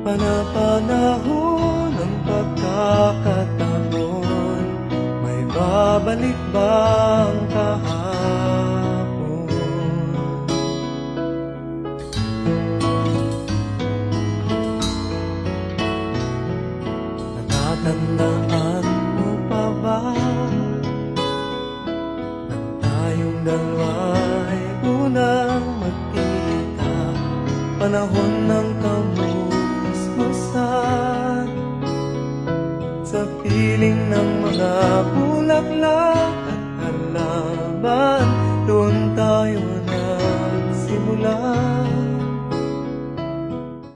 Panapanahon ng pagkakataon, may babalik bang kahapon? Natatandaan mo pa ba nang tayong dalawa'y unang magkita? Panahon ng kamusmusan, sa piling ng mga bulaklak at halaman.